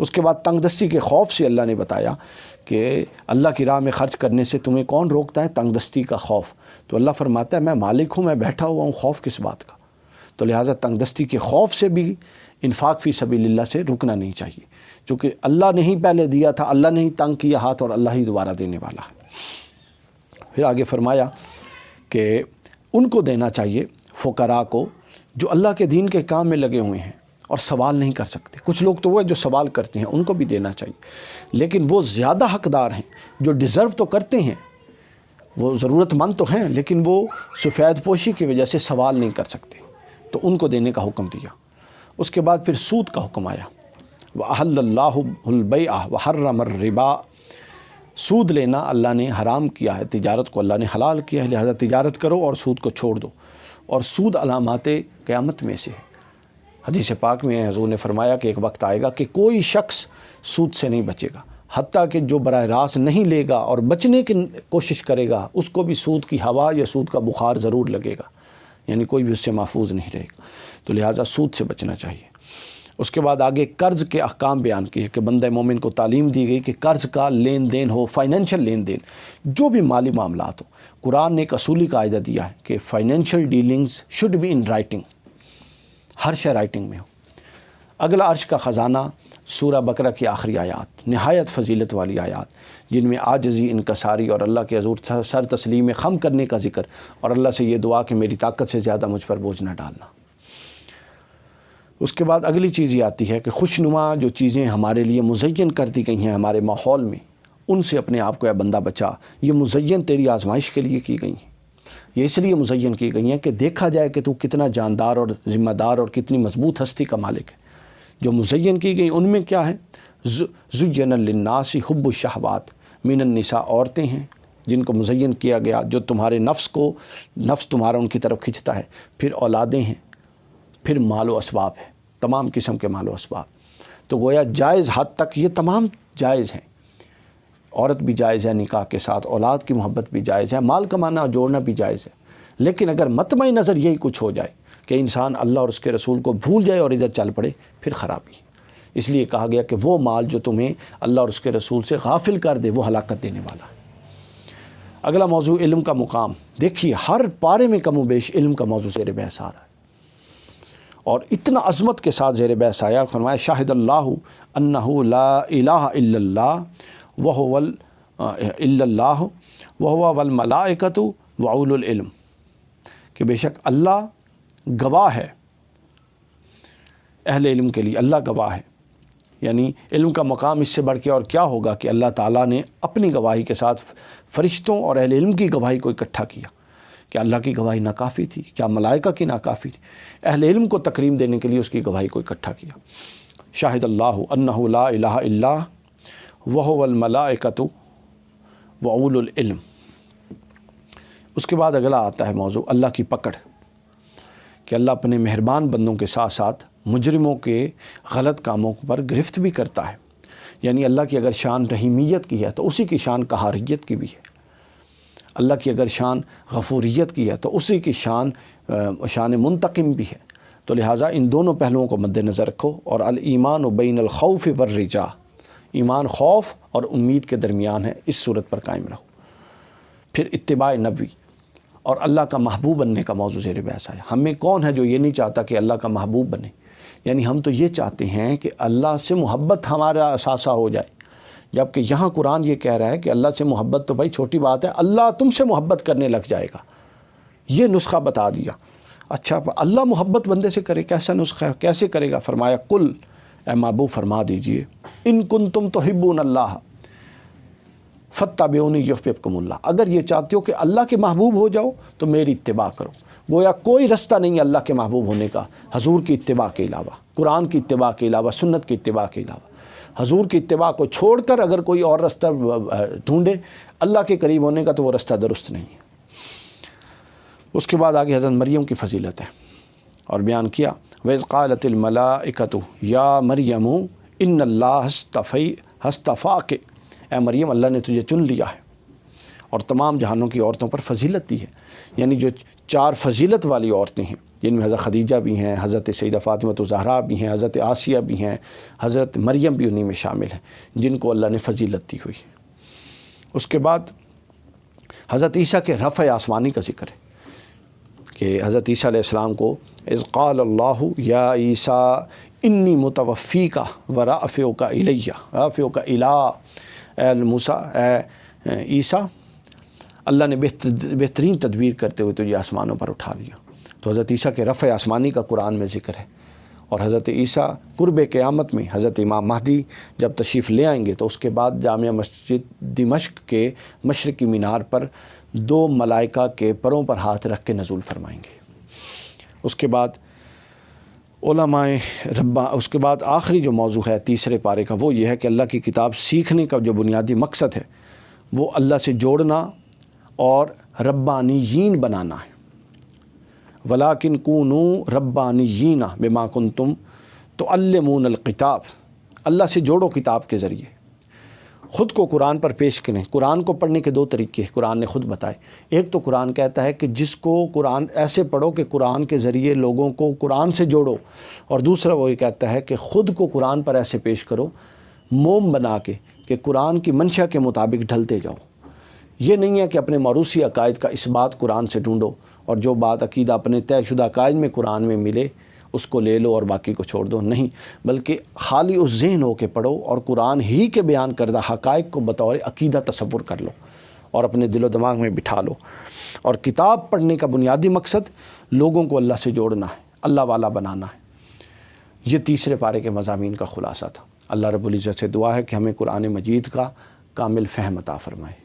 اس کے بعد تنگ دستی کے خوف سے اللہ نے بتایا کہ اللہ کی راہ میں خرچ کرنے سے تمہیں کون روکتا ہے؟ تنگ دستی کا خوف۔ تو اللہ فرماتا ہے میں مالک ہوں، میں بیٹھا ہوا ہوں، خوف کس بات کا؟ تو لہٰذا تنگ دستی کے خوف سے بھی انفاق فی سبیل اللہ سے رکنا نہیں چاہیے، چونکہ اللہ نے ہی پہلے دیا تھا، اللہ نے ہی تنگ کیا ہاتھ، اور اللہ ہی دوبارہ دینے والا ہے۔ پھر آگے فرمایا کہ ان کو دینا چاہیے فقراء کو جو اللہ کے دین کے کام میں لگے ہوئے ہیں اور سوال نہیں کر سکتے۔ کچھ لوگ تو وہ جو سوال کرتے ہیں ان کو بھی دینا چاہیے، لیکن وہ زیادہ حقدار ہیں جو ڈیزرو تو کرتے ہیں، وہ ضرورت مند تو ہیں، لیکن وہ سفید پوشی کی وجہ سے سوال نہیں کر سکتے، تو ان کو دینے کا حکم دیا۔ اس کے بعد پھر سود کا حکم آیا، وَأَحَلَّ اللَّهُ الْبَيْعَ وَحَرَّمَ الرِّبَا، سود لینا اللہ نے حرام کیا ہے، تجارت کو اللہ نے حلال کیا ہے، لہذا تجارت کرو اور سود کو چھوڑ دو۔ اور سود علامات قیامت میں سے ہے۔ حدیث پاک میں حضور نے فرمایا کہ ایک وقت آئے گا کہ کوئی شخص سود سے نہیں بچے گا، حتیٰ کہ جو براہ راست نہیں لے گا اور بچنے کی کوشش کرے گا اس کو بھی سود کی ہوا یا سود کا بخار ضرور لگے گا، یعنی کوئی بھی اس سے محفوظ نہیں رہے گا۔ تو لہٰذا سود سے بچنا چاہیے۔ اس کے بعد آگے قرض کے احکام بیان کیے کہ بندہ مومن کو تعلیم دی گئی کہ قرض کا لین دین ہو، فائنینشیل لین دین، جو بھی مالی معاملات ہو، قرآن نے ایک اصولی قاعدہ دیا ہے کہ financial dealings should be in writing, ہر شے رائٹنگ میں ہو۔ اگلا عرش کا خزانہ، سورہ بقرہ کی آخری آیات، نہایت فضیلت والی آیات جن میں عاجزی، انکساری اور اللہ کے حضور سر تسلیم خم کرنے کا ذکر، اور اللہ سے یہ دعا کہ میری طاقت سے زیادہ مجھ پر بوجھ نہ ڈالنا۔ اس کے بعد اگلی چیز یہ آتی ہے کہ خوشنما جو چیزیں ہمارے لیے مزین کر دی گئی ہیں ہمارے ماحول میں، ان سے اپنے آپ کو اے بندہ بچا۔ یہ مزین تیری آزمائش کے لیے کی گئی ہیں، یہ اس لیے مزین کی گئی ہیں کہ دیکھا جائے کہ تو کتنا جاندار اور ذمہ دار اور کتنی مضبوط ہستی کا مالک ہے۔ جو مزین کی گئی ان میں کیا ہے؟ زین للناس حب الشہوات من النساء، عورتیں ہیں جن کو مزین کیا گیا، جو تمہارے نفس تمہارا ان کی طرف کھنچتا ہے۔ پھر اولادیں ہیں، پھر مال و اسباب ہے، تمام قسم کے مال و اسباب۔ تو گویا جائز حد تک یہ تمام جائز ہیں، عورت بھی جائز ہے نکاح کے ساتھ، اولاد کی محبت بھی جائز ہے، مال کمانا اور جوڑنا بھی جائز ہے۔ لیکن اگر مطمع نظر یہی کچھ ہو جائے کہ انسان اللہ اور اس کے رسول کو بھول جائے اور ادھر چل پڑے، پھر خرابی۔ اس لیے کہا گیا کہ وہ مال جو تمہیں اللہ اور اس کے رسول سے غافل کر دے وہ ہلاکت دینے والا ہے۔ اگلا موضوع علم کا مقام۔ دیکھیے ہر پارے میں کم و بیش علم کا موضوع زیر بحث آ رہا ہے، اور اتنا عظمت کے ساتھ زیر بحث آیا۔ فرمایا شاہد اللہ انہ لا الہ الا اللہ وہو والملائکۃ واولو العلم، کہ بے شک اللہ گواہ ہے، اہل علم کے لیے اللہ گواہ ہے۔ یعنی علم کا مقام اس سے بڑھ کے اور کیا ہوگا کہ اللہ تعالیٰ نے اپنی گواہی کے ساتھ فرشتوں اور اہل علم کی گواہی کو اکٹھا کیا۔ کیا اللہ کی گواہی ناکافی تھی؟ کیا ملائکہ کی ناکافی تھی؟ اہل علم کو تکریم دینے کے لیے اس کی گواہی کو اکٹھا کیا۔ شاہد اللہ انہ لا الہ الا وہو والملائکۃ واولو العلم۔ اس کے بعد اگلا آتا ہے موضوع اللہ کی پکڑ، کہ اللہ اپنے مہربان بندوں کے ساتھ ساتھ مجرموں کے غلط کاموں پر گرفت بھی کرتا ہے۔ یعنی اللہ کی اگر شان رحیمیت کی ہے تو اسی کی شان قہاریت کی بھی ہے، اللہ کی اگر شان غفوریت کی ہے تو اسی کی شان منتقم بھی ہے۔ تو لہٰذا ان دونوں پہلوؤں کو مد نظر رکھو۔ اور الایمان بین الخوف والرجاء، ایمان خوف اور امید کے درمیان ہے، اس صورت پر قائم رہو۔ پھر اتباع نبوی اور اللہ کا محبوب بننے کا موضوع زیر بحث آیا۔ ہمیں کون ہے جو یہ نہیں چاہتا کہ اللہ کا محبوب بنے؟ یعنی ہم تو یہ چاہتے ہیں کہ اللہ سے محبت ہمارا اثاثہ ہو جائے، جبکہ یہاں قرآن یہ کہہ رہا ہے کہ اللہ سے محبت تو بھائی چھوٹی بات ہے، اللہ تم سے محبت کرنے لگ جائے گا۔ یہ نسخہ بتا دیا۔ اچھا اللہ محبت بندے سے کرے، کیسا نسخہ ہے، کیسے کرے گا؟ فرمایا قل، اے محبوب فرما دیجئے، ان کنتم تحبون اللہ فاتبعونی یحببکم اللہ، اگر یہ چاہتے ہو کہ اللہ کے محبوب ہو جاؤ تو میری اتباع کرو۔ گویا کوئی رستہ نہیں ہے اللہ کے محبوب ہونے کا حضور کی اتباع کے علاوہ، قرآن کی اتباع کے علاوہ، سنت کی اتباع کے علاوہ۔ حضور کی اتباع کو چھوڑ کر اگر کوئی اور رستہ ڈھونڈے اللہ کے قریب ہونے کا تو وہ رستہ درست نہیں ہے۔ اس کے بعد آگے حضرت مریم کی فضیلت ہے اور بیان کیا، وَإِذْ قَالَتِ الْمَلَائِكَةُ يَا مَرْيَمُ إِنَّ اللَّهَ اصْطَفَاكِ، اے مریم اللہ نے تجھے چن لیا ہے اور تمام جہانوں کی عورتوں پر فضیلت دی ہے. یعنی جو 4 فضیلت والی عورتیں ہیں جن میں حضرت خدیجہ بھی ہیں، حضرت سیدہ فاطمہ الزہراء بھی ہیں، حضرت آسیہ بھی ہیں، حضرت مریم بھی انہی میں شامل ہیں جن کو اللہ نے فضیلت دی ہوئی. اس کے بعد حضرت عیسیٰ کے رفع آسمانی کا ذکر ہے کہ حضرت عیسیٰ علیہ السلام کو اذ قال اللہ یا عیسیٰ انی متوفیک و رافعک الیہ، رافعک الی موسیٰ، اے عیسیٰ اللہ نے بہترین تدبیر کرتے ہوئے تجھے آسمانوں پر اٹھا لیا. تو حضرت عیسیٰ کے رفع آسمانی کا قرآن میں ذکر ہے. اور حضرت عیسیٰ قرب قیامت میں حضرت امام مہدی جب تشریف لے آئیں گے تو اس کے بعد جامع مسجد دمشق کے مشرقی مینار پر 2 ملائکہ کے پروں پر ہاتھ رکھ کے نزول فرمائیں گے. اس کے بعد علماء اس کے بعد آخری جو موضوع ہے تیسرے پارے کا وہ یہ ہے کہ اللہ کی کتاب سیکھنے کا جو بنیادی مقصد ہے وہ اللہ سے جوڑنا اور ربانیین بنانا ہے. وَلَٰكِن كُونُوا رَبَّانِيِّينَ بِمَا كُنتُمْ تُعَلِّمُونَ الْكِتَابَ، اللہ سے جوڑو کتاب کے ذریعے، خود کو قرآن پر پیش کریں. قرآن کو پڑھنے کے 2 طریقے قرآن نے خود بتائے. ایک تو قرآن کہتا ہے کہ جس کو قرآن ایسے پڑھو کہ قرآن کے ذریعے لوگوں کو قرآن سے جوڑو، اور دوسرا وہ یہ کہتا ہے کہ خود کو قرآن پر ایسے پیش کرو موم بنا کے کہ قرآن کی منشا کے مطابق ڈھلتے جاؤ. یہ نہیں ہے کہ اپنے موروثی عقائد کا اثبات قرآن سے ڈھونڈو اور جو بات عقیدہ اپنے طے شدہ عقائد میں قرآن میں ملے اس کو لے لو اور باقی کو چھوڑ دو. نہیں، بلکہ خالی اس ذہن ہو کے پڑھو اور قرآن ہی کے بیان کردہ حقائق کو بطور عقیدہ تصور کر لو اور اپنے دل و دماغ میں بٹھا لو. اور کتاب پڑھنے کا بنیادی مقصد لوگوں کو اللہ سے جوڑنا ہے، اللہ والا بنانا ہے. یہ تیسرے پارے کے مضامین کا خلاصہ تھا. اللہ رب العزت سے دعا ہے کہ ہمیں قرآن مجید کا کامل فہم عطا فرمائے.